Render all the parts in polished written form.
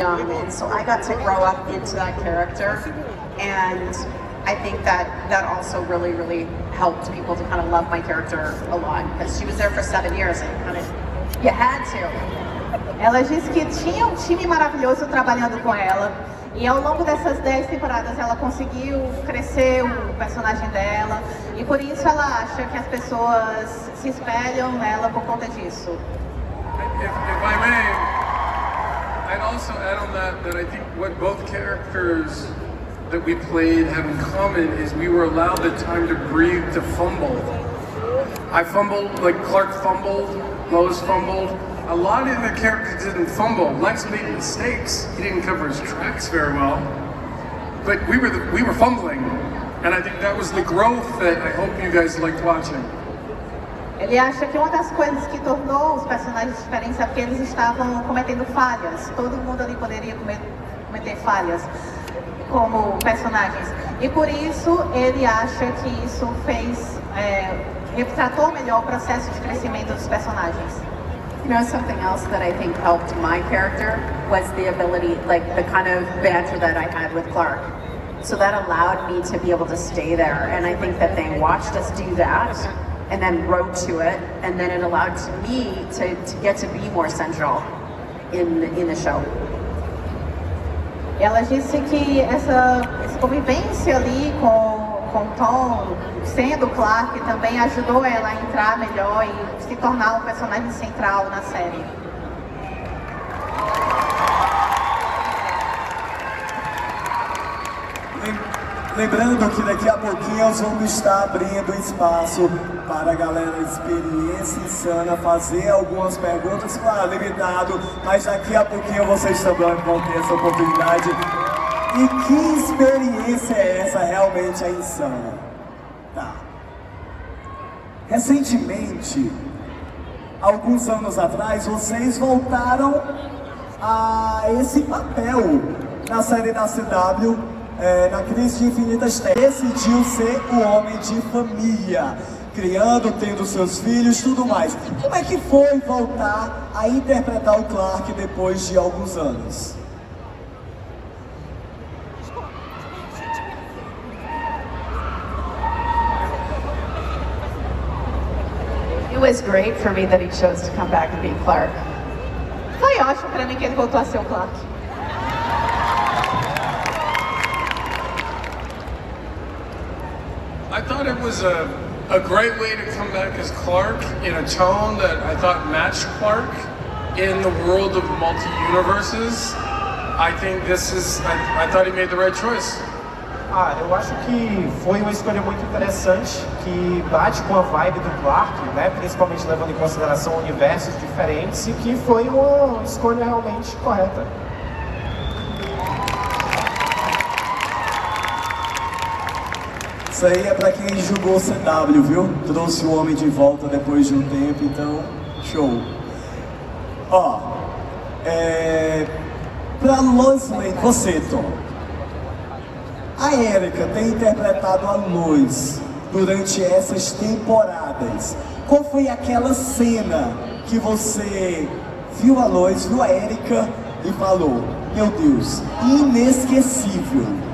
young, and so I got to grow up into that character, and I think that also really helped people to kind of love my character a lot, because she was there for 7 years, and kind of, you had to. Ela disse que tinha um time maravilhoso trabalhando com ela, e ao longo dessas 10 temporadas ela conseguiu crescer o personagem dela, e por isso ela acha que as pessoas se espelham nela por conta disso. If I may, I'd also add on that I think what both characters that we played have in common is we were allowed the time to breathe, to fumble. I fumbled, like Clark fumbled, Lois fumbled. A lot of the characters didn't fumble. Lex made mistakes. He didn't cover his tracks very well. But we were fumbling. And I think that was the growth that I hope you guys liked watching. Ele acha que uma das coisas que tornou os personagens diferentes é porque eles estavam cometendo falhas. Todo mundo ali poderia cometer falhas como personagens. E por isso ele acha que isso retratou melhor o processo de crescimento dos personagens. You know, something else that I think helped my character was the ability, like the kind of banter that I had with Clark. So that allowed me to be able to stay there, and I think that they watched us do that and then wrote to it, and then it allowed me to get to be more central in the show. Ela disse que essa convivência ali com Tom, sendo Clark, também ajudou ela a entrar melhor e se tornar um personagem central na série. Lembrando que daqui a pouquinho nós vamos estar abrindo espaço para a galera Experiência Insana fazer algumas perguntas, claro, limitado, mas daqui a pouquinho vocês também vão ter essa oportunidade. E que experiência é essa realmente a Insana? Tá. Recentemente, alguns anos atrás, vocês voltaram a esse papel na série da CW, na Crise de Infinitas Terras. Decidiu ser o homem de família, criando, tendo seus filhos, tudo mais. Como é que foi voltar a interpretar o Clark depois de alguns anos? It was great for me that he chose to come back and be Clark. Foi ótimo para mim que ele voltou a ser o Clark. I thought it was a great way to come back as Clark in a tone that I thought matched Clark in the world of multi-universes. I think I thought he made the right choice. Eu acho que foi uma escolha muito interessante, que bate com a vibe do Clark, né? Principalmente levando em consideração universos diferentes, e que foi uma escolha realmente correta. Isso aí é pra quem julgou o CW, viu? Trouxe o homem de volta depois de um tempo, então, show. Ó, pra Lois Lane, você, Tom. A Erika tem interpretado a Lois durante essas temporadas. Qual foi aquela cena que você viu a Lois, viu a Erika e falou, meu Deus, inesquecível?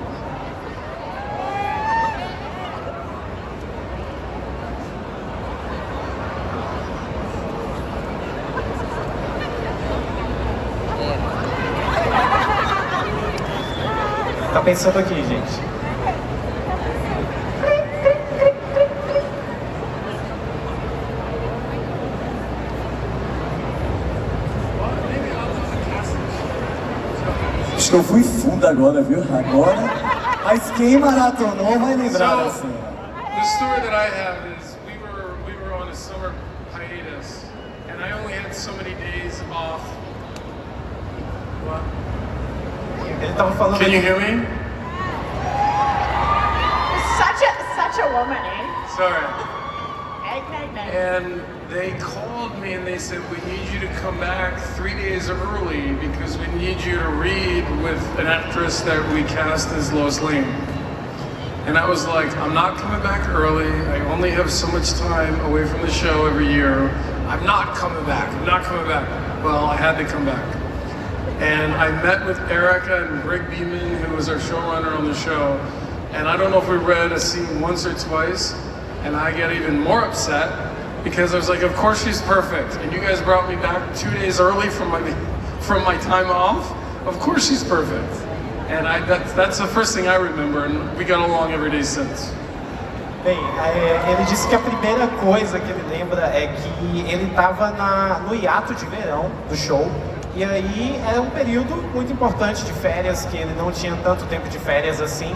Tá pensando aqui, gente. Acho que eu fui fundo agora, viu? Agora. Mas quem maratonou vai lembrar assim. The story that I have is we were on a summer hiatus, and I only had so many days off. What? Ele tava falando. Can you hear me? Such a woman, eh? Sorry. And they called me and they said, we need you to come back 3 days early because we need you to read with an actress that we cast as Lois Lane. And I was like, I'm not coming back early. I only have so much time away from the show every year. I'm not coming back. Well, I had to come back. And I met with Erica and Greg Beeman, who was our showrunner on the show. And I don't know if we read a scene once or twice, and I get even more upset because I was like, of course she's perfect. And you guys brought me back 2 days early from my time off. Of course she's perfect. And that's the first thing I remember, and we got along every day since. Bem, ele disse que a primeira coisa que ele lembra é que ele estava no hiato de verão do show. E aí era um período muito importante de férias, que ele não tinha tanto tempo de férias assim.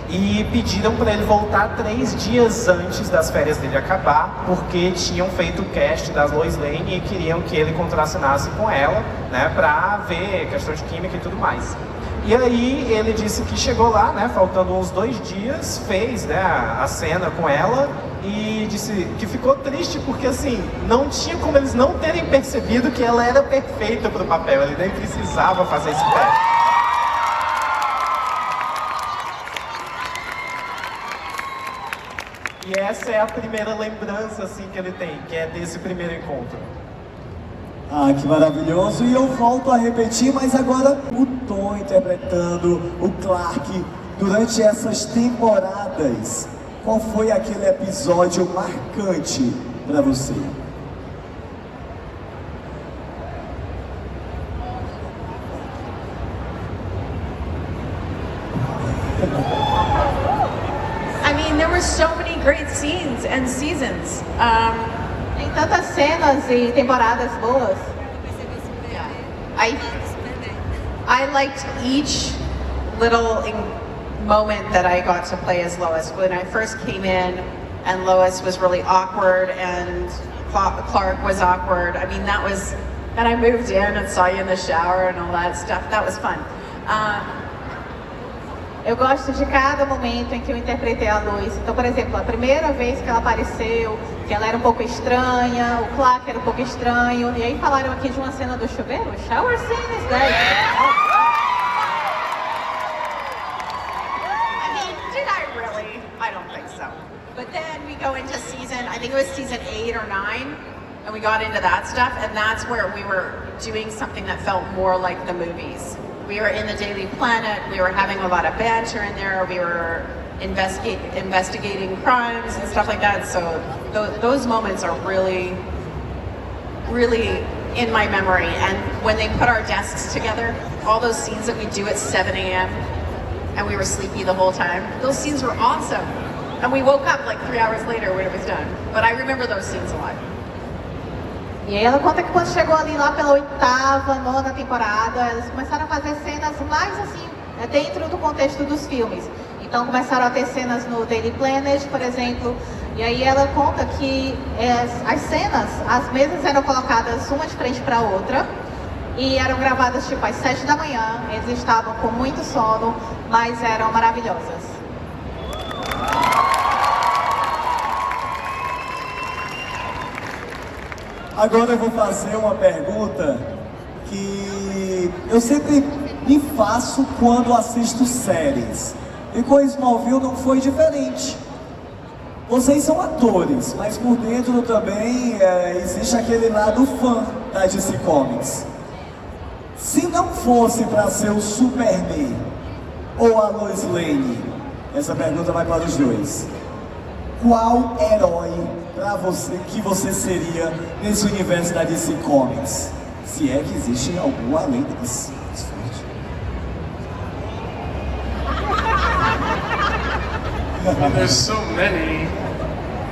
E pediram para ele voltar 3 dias antes das férias dele acabar, porque tinham feito o cast das Lois Lane e queriam que ele contracenasse com ela, né, pra ver questão de química e tudo mais. E aí ele disse que chegou lá, né, faltando uns 2 dias, fez, né, a cena com ela e disse que ficou triste porque assim, não tinha como eles não terem percebido que ela era perfeita pro papel, ele nem precisava fazer esse teste. E essa é a primeira lembrança assim que ele tem, que é desse primeiro encontro. Ah, que maravilhoso! E eu volto a repetir, mas agora o Tom interpretando o Clark durante essas temporadas. Qual foi aquele episódio marcante para você? I mean, there were so many great scenes and seasons. Tem tantas cenas e temporadas boas. I liked each little moment that I got to play as Lois. When I first came in and Lois was really awkward and Clark was awkward. I mean, and I moved in and saw you in the shower and all that stuff. That was fun. Eu gosto de cada momento em que eu interpretei a Lois. Então, por exemplo, a primeira vez que ela apareceu, que ela era um pouco estranha, o Clark era um pouco estranho, e aí falaram aqui de uma cena do chuveiro, shower scene is that. I mean, did I really? I don't think so. But then we go into season, I think it was season 8 or 9, and we got into that stuff, and that's where we were doing something that felt more like the movies. We were in the Daily Planet, we were having a lot of banter in there, we were investigating crimes and stuff like that, so those moments are really, really in my memory. And when they put our desks together, all those scenes that we do at 7 a.m. and we were sleepy the whole time, those scenes were awesome. And we woke up like 3 hours later when it was done. But I remember those scenes a lot. E aí ela conta que quando chegou ali lá pela 8ª, 9ª temporada, elas começaram a fazer cenas mais assim, dentro do contexto dos filmes. Então começaram a ter cenas no Daily Planet, por exemplo, e aí ela conta que as cenas, as mesas eram colocadas uma de frente para a outra e eram gravadas tipo às 7 da manhã, eles estavam com muito sono, mas eram maravilhosas. Agora eu vou fazer uma pergunta que eu sempre me faço quando assisto séries. E com Smallville não foi diferente. Vocês são atores, mas por dentro também existe aquele lado fã da DC Comics. Se não fosse para ser o Superman ou a Lois Lane, essa pergunta vai para os dois. Qual herói para você que você seria nesse universo da DC Comics? Se é que existe algum além desse. There's so many.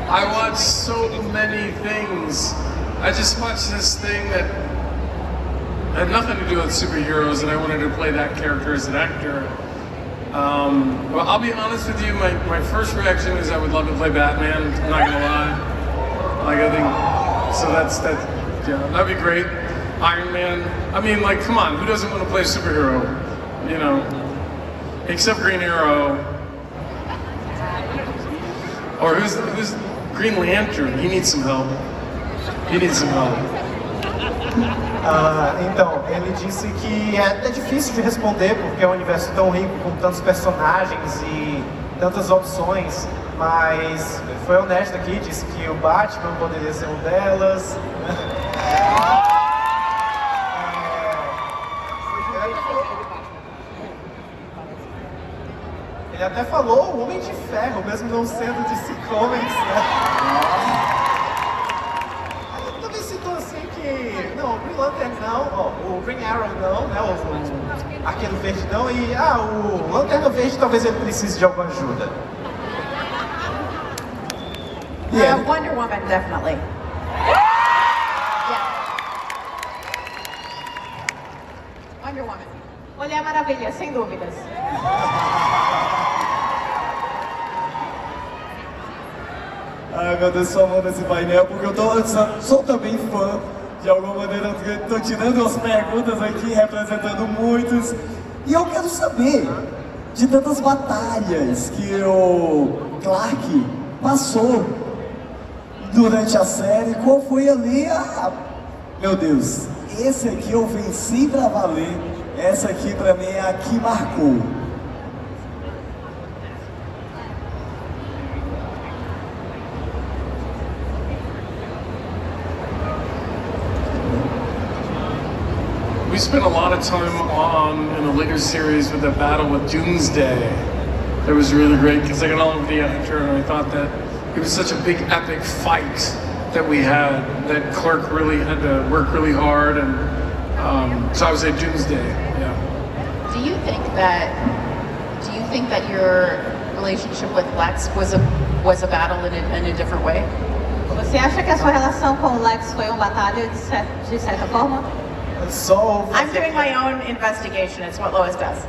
I watch so many things. I just watched this thing that had nothing to do with superheroes, and I wanted to play that character as an actor. Well, I'll be honest with you, my first reaction is I would love to play Batman, I'm not gonna lie. Like, I think, so yeah, that'd be great. Iron Man, I mean, like, come on, who doesn't want to play a superhero, you know? Except Green Arrow. Or who's Green Lantern? He needs some help. He needs some help. Então, ele disse que é difícil de responder porque é um universo tão rico, com tantos personagens e tantas opções, mas foi honesto aqui, disse que o Batman poderia ser um delas. Ele até falou o Homem de Ferro, mesmo não sendo DC Comics, né? Aí ele também citou assim que, não, o Green Lantern não, ó, o Green Arrow não, né, o Arqueiro Verde não, e, o Lanterna Verde talvez ele precise de alguma ajuda. Wonder Woman, definitely. Yeah. Wonder Woman. Mulher Maravilha, sem dúvidas. Ai meu Deus, sou amando esse painel porque eu sou também fã. De alguma maneira, estou tirando as perguntas aqui, representando muitos. E eu quero saber de tantas batalhas que o Clark passou durante a série, qual foi ali Meu Deus, esse aqui eu venci pra valer. Essa aqui pra mim é a que marcou. We spent a lot of time in the later series with the battle with Doomsday. That was really great because I got all of the actor and I thought that it was such a big epic fight that we had that Clark really had to work really hard and so I would say Doomsday, yeah. Do you think that your relationship with Lex was a battle in a different way? Você acha que a sua relação com o Lex foi uma batalha de certa forma? I'm doing my own investigation. It's what Lois does. I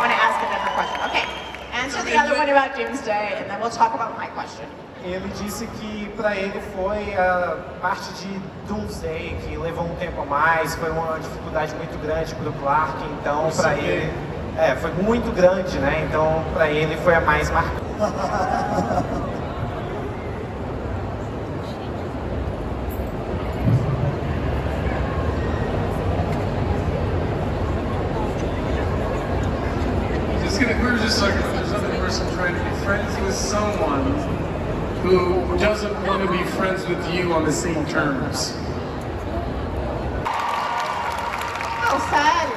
want to ask a different question. Okay, answer the other one about Doomsday, and then we'll talk about my question. Ele disse que para ele foi a parte de Doomsday, que levou um tempo a mais, foi uma dificuldade muito grande para o Clark, então para ele foi muito grande, né? Então para ele foi a mais marcante. We were just like there's another person trying to be friends with someone who doesn't want to be friends with you on the same terms. Não, sério.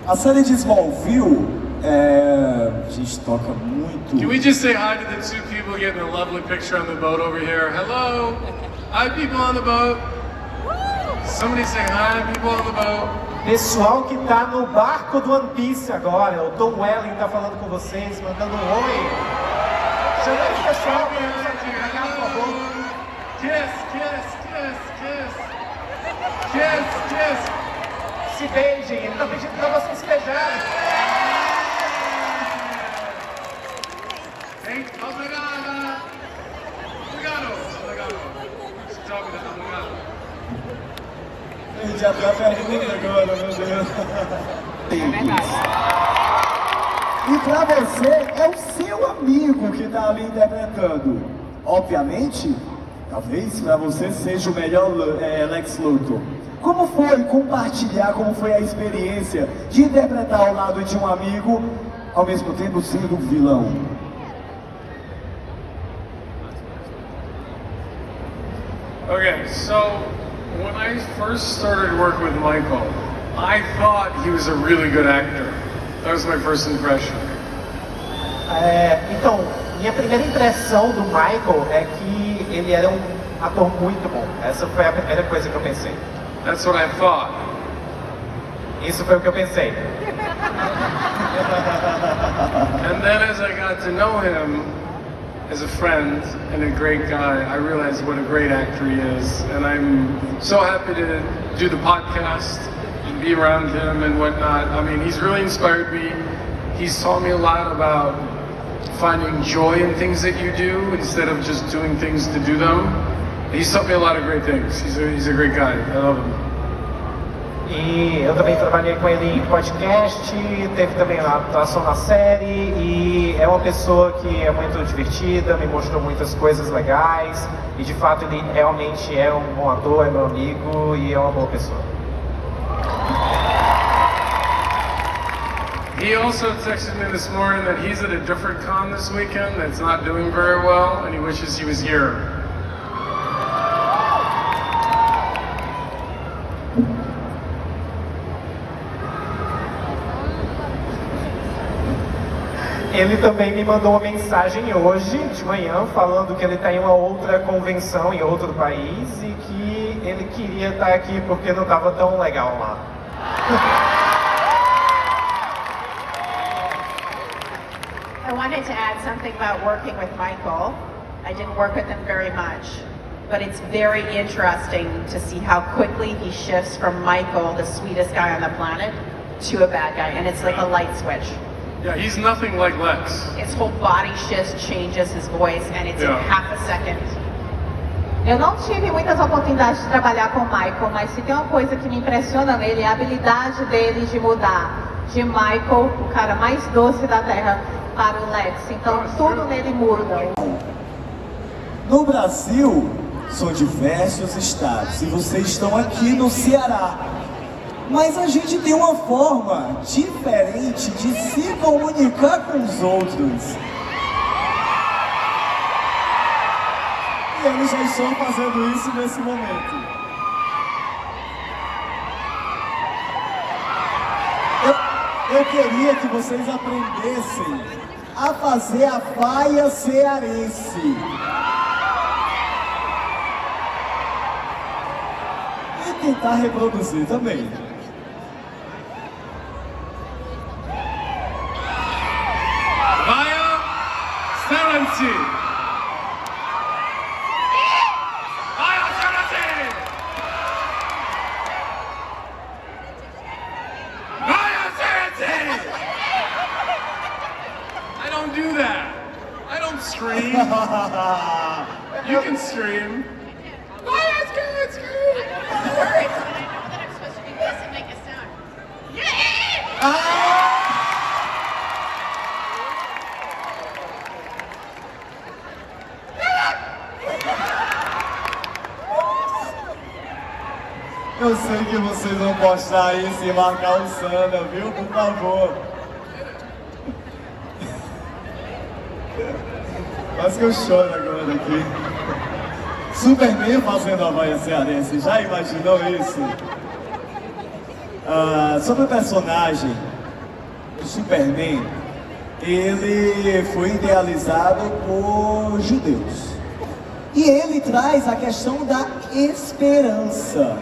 A série de Smallville, a gente toca muito. Can we just say hi to the two people getting a lovely picture on the boat over here? Hello! Hi, people on the boat! Somebody say hi, people on the boat. Pessoal que tá no barco do One Piece agora, o Tom Welling tá falando com vocês, mandando um oi. Chama esse pessoal pra nos acompanhar, por favor. Kiss, kiss, kiss, kiss. Kiss, kiss. Se beijem, ele tá pedindo pra vocês se beijarem. Hey, obrigado. Obrigado. Obrigado. Stop it, obrigado. Já até a pergunta agora, meu Deus. É verdade. E pra você, é o seu amigo que tá ali interpretando. Obviamente, talvez pra você seja o melhor Lex Luthor. Como foi compartilhar, como foi a experiência de interpretar ao lado de um amigo, ao mesmo tempo sendo um vilão? Okay, so when I first started working with Michael, I thought he was a really good actor. That was my first impression. Então, minha primeira impressão do Michael é que ele era um ator muito bom. Essa foi a primeira coisa que eu pensei. That's what I thought. Isso foi o que eu pensei. And then as I got to know him as a friend and a great guy, I realized what a great actor he is. And I'm so happy to do the podcast and be around him and whatnot. I mean, he's really inspired me. He's taught me a lot about finding joy in things that you do instead of just doing things to do them. He's taught me a lot of great things. He's a great guy. I love him. E eu também trabalhei com ele em podcast, teve também a atuação na série e é uma pessoa que é muito divertida, me mostrou muitas coisas legais e de fato ele realmente é um bom ator, é meu amigo e é uma boa pessoa. He also texted me this morning that he's at a different con this weekend that's not doing very well and he wishes he was here. Ele também me mandou uma mensagem hoje de manhã falando que ele está em uma outra convenção em outro país e que ele queria estar aqui porque não estava tão legal lá. I wanted to add something about working with Michael. I didn't work with him very much, but it's very interesting to see how quickly he shifts from Michael, the sweetest guy on the planet, to a bad guy, and it's like a light switch. Yeah, he's nothing like Lex. His whole body shifts, changes his voice, and it's in Yeah. half a second. Eu não tive muitas oportunidades de trabalhar com o Michael, mas se tem uma coisa que me impressiona nele é a habilidade dele de mudar de Michael, o cara mais doce da Terra, para o Lex. Então tudo nele muda. No Brasil, são diversos estados e vocês estão aqui no Ceará. Mas a gente tem uma forma diferente de se comunicar com os outros. E eles já estão fazendo isso nesse momento. Eu queria que vocês aprendessem a fazer a vaia cearense. E tentar reproduzir também. Vaya Cearense! Vaya Cearense! Vaya Cearense! I don't do that. I don't scream. You can scream. Vaya Cearense! Words, but I know that I'm supposed to do this and make a sound. Eu sei que vocês vão postar isso e marcar o Sandra, viu? Por favor. Quase que eu choro agora aqui. Superman fazendo a vaia cearense, já imaginou isso? Sobre o personagem do Superman, ele foi idealizado por judeus. E ele traz a questão da esperança.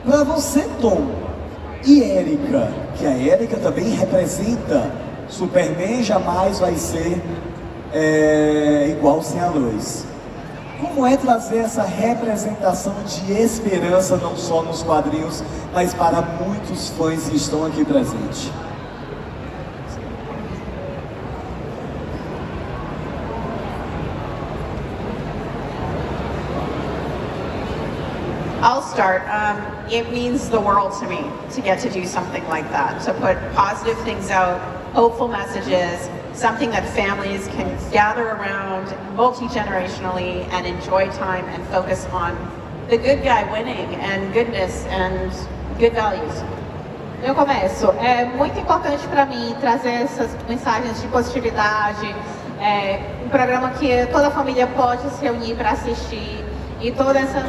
Para você, Tom, e Erika, que a Erika também representa, Superman jamais vai ser igual sem a luz. Como é trazer essa representação de esperança não só nos quadrinhos, mas para muitos fãs que estão aqui presentes? I'll start. It means the world to me to get to do something like that, to put positive things out, hopeful messages, something that families can gather around multi-generationally and enjoy time and focus on the good guy winning and goodness and good values. Eu começo. É muito importante para mim trazer essas mensagens de positividade, um programa que toda a família pode se reunir para assistir e toda essa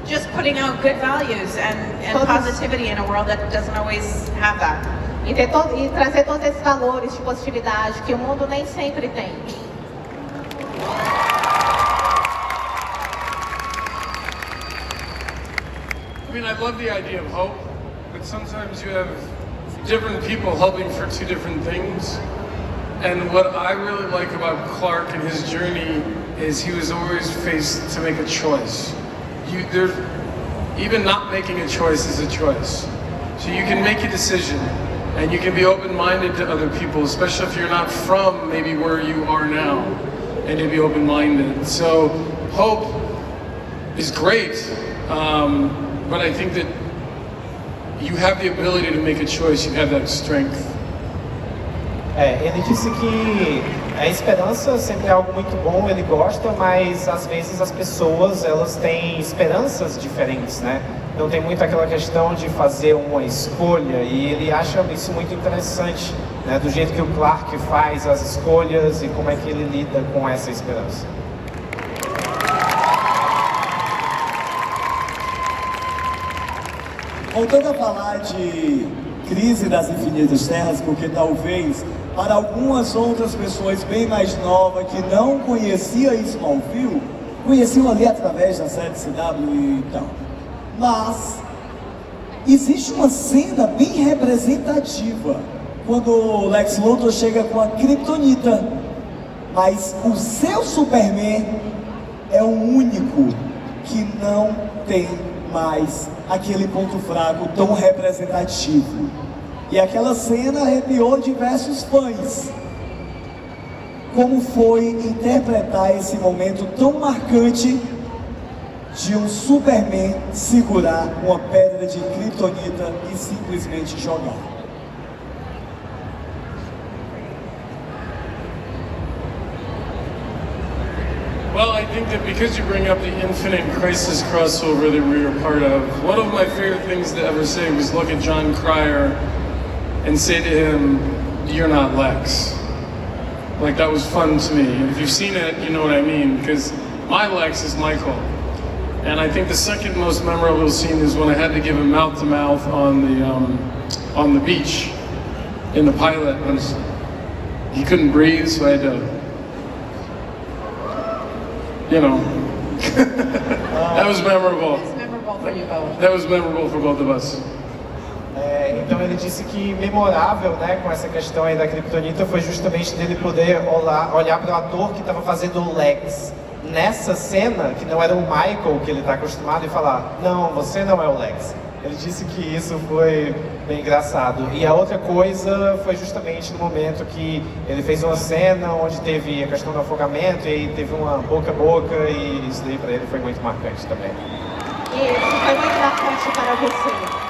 Just putting out good values and positivity in a world that doesn't always have that. e trazer todos esses valores de positividade que o mundo nem sempre tem. I mean, I love the idea of hope, but sometimes you have different people hoping for two different things. And what I really like about Clark and his journey is he was always faced to make a choice. Even not making a choice is a choice. So you can make a decision, and you can be open-minded to other people, especially if you're not from maybe where you are now, and to be open-minded. So hope is great, but I think that you have the ability to make a choice, you have that strength. Ele disse que a esperança sempre é algo muito bom, ele gosta, mas às vezes as pessoas elas têm esperanças diferentes, né? Não tem muito aquela questão de fazer uma escolha e ele acha isso muito interessante, né? Do jeito que o Clark faz as escolhas e como é que ele lida com essa esperança. Voltando a falar de Crise das Infinitas Terras, porque talvez para algumas outras pessoas bem mais novas que não conheciam Smallville, conheciam ali através da série CW e tal. Mas existe uma cena bem representativa quando o Lex Luthor chega com a Kryptonita, mas o seu Superman é o único que não tem mais aquele ponto fraco tão representativo. E aquela cena arrepiou diversos fãs. Como foi interpretar esse momento tão marcante de um Superman segurar uma pedra de Kryptonita e simplesmente jogar? Well, I think that because you bring up the Infinite Crisis crossover that we were part of, one of my favorite things to ever say was look at John Cryer and say to him, "You're not Lex." Like, that was fun to me. And if you've seen it, you know what I mean, because my Lex is Michael. And I think the second most memorable scene is when I had to give him mouth-to-mouth on the beach in the pilot. And he couldn't breathe, so I had to, you know, that was memorable. It's memorable for you both. That was memorable for both of us. Então ele disse que memorável, né, com essa questão aí da Kryptonita foi justamente dele poder olhar para o ator que estava fazendo o Lex nessa cena, que não era o Michael que ele está acostumado, e falar: não, você não é o Lex. Ele disse que isso foi bem engraçado. E a outra coisa foi justamente no momento que ele fez uma cena onde teve a questão do afogamento, e aí teve uma boca a boca, e isso daí para ele foi muito marcante também. E isso foi muito marcante para você.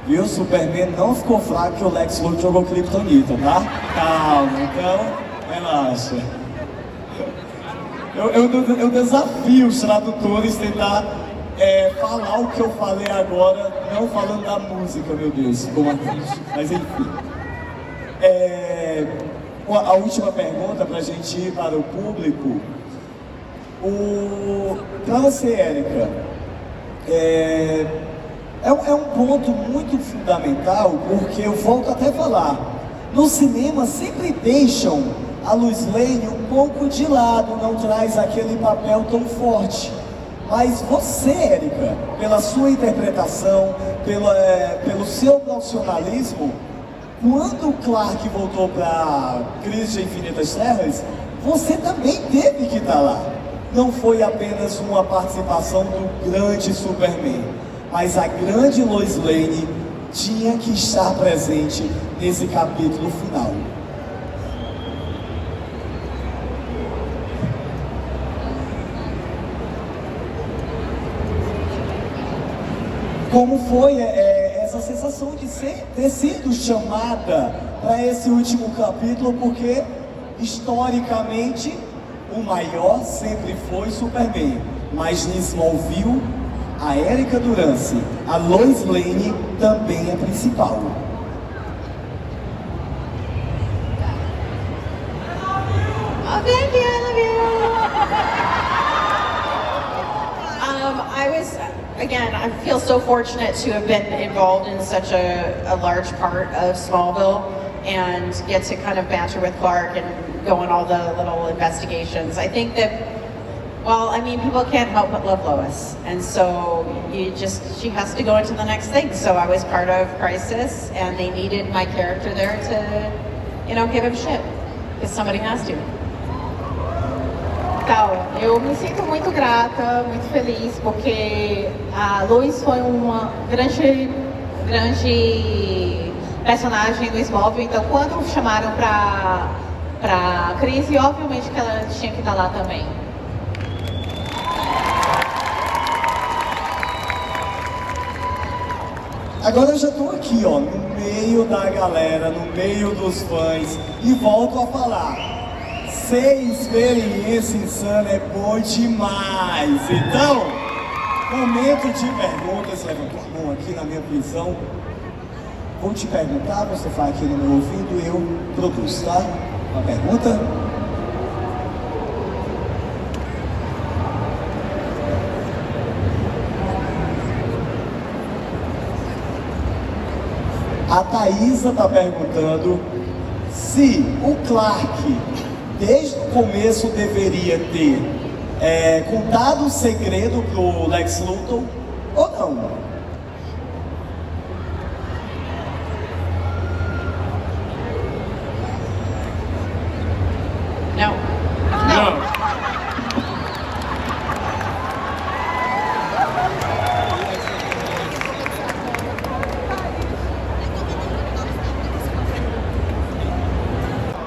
Viu? O Superman não ficou fraco que o Lex Luthor jogou Kryptonita, tá? Calma, então, relaxa. Eu desafio os tradutores tentar falar o que eu falei agora, não falando da música, meu Deus, ficou uma triste. Mas enfim. A última pergunta pra gente ir para o público. Pra você, Érica, é um ponto muito fundamental, porque eu volto até a falar, no cinema sempre deixam a Lois Lane um pouco de lado, não traz aquele papel tão forte. Mas você, Érica, pela sua interpretação, pelo seu profissionalismo, quando o Clark voltou para Crise de Infinitas Terras, você também teve que estar lá. Não foi apenas uma participação do grande Superman, mas a grande Lois Lane tinha que estar presente nesse capítulo final. Como foi essa sensação de ter sido chamada para esse último capítulo, porque historicamente o maior sempre foi Superman, mas em Smallville a Érica Durance, a Lois Lane também é principal. Oh, thank you, I love you. Again, I feel so fortunate to have been involved in such a large part of Smallville and get to kind of banter with Clark and go on all the little investigations. I think that, well, I mean, people can't help but love Lois, and so she has to go into the next thing. So I was part of Crisis, and they needed my character there to, give him shit, because somebody has to. Então, eu me sinto muito grata, muito feliz, porque a Lois foi uma grande personagem do Smallville. Então, quando chamaram pra Crise, obviamente que ela tinha que estar lá também. Agora eu já estou aqui, ó, no meio da galera, no meio dos fãs, e volto a falar. Ser experiência insana é bom demais. Então, momento de perguntas. Levantou a mão aqui na minha visão. Vou te perguntar, você fala aqui no meu ouvido e eu produzo, tá? Uma pergunta? A Thaisa está perguntando se o Clark, desde o começo, deveria ter contado o segredo pro Lex Luthor ou não. Não. No.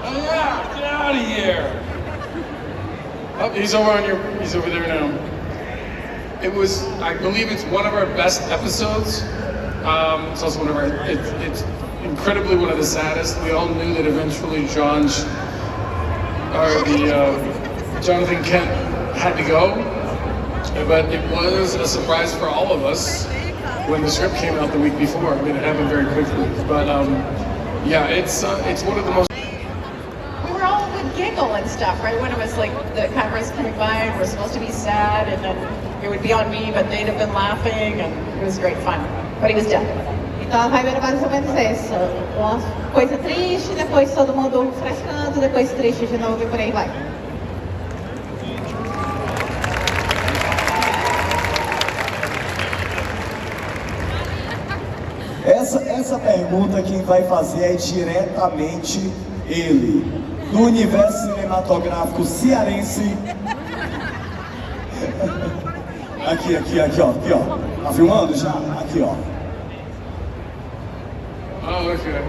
Oh yeah, get out of here! Oh, he's over there now. It was, I believe it's one of our best episodes. It's also one of our, it's incredibly one of the saddest. We all knew that eventually Jonathan Kent had to go, but it was a surprise for all of us when the script came out the week before. I mean, it happened very quickly, but yeah, it's one of the most. We were all would giggle and stuff, right? When it was like the cameras coming by and we're supposed to be sad, and then it would be on me, but they'd have been laughing, and it was great fun. But he was dead. Então a vibe era mais ou menos essa. Uma coisa triste, depois todo mundo frescando, depois triste de novo e por aí vai. Essa pergunta quem vai fazer é diretamente ele, do universo cinematográfico cearense. Aqui, ó. Tá filmando já? Aqui, ó. Oh, okay.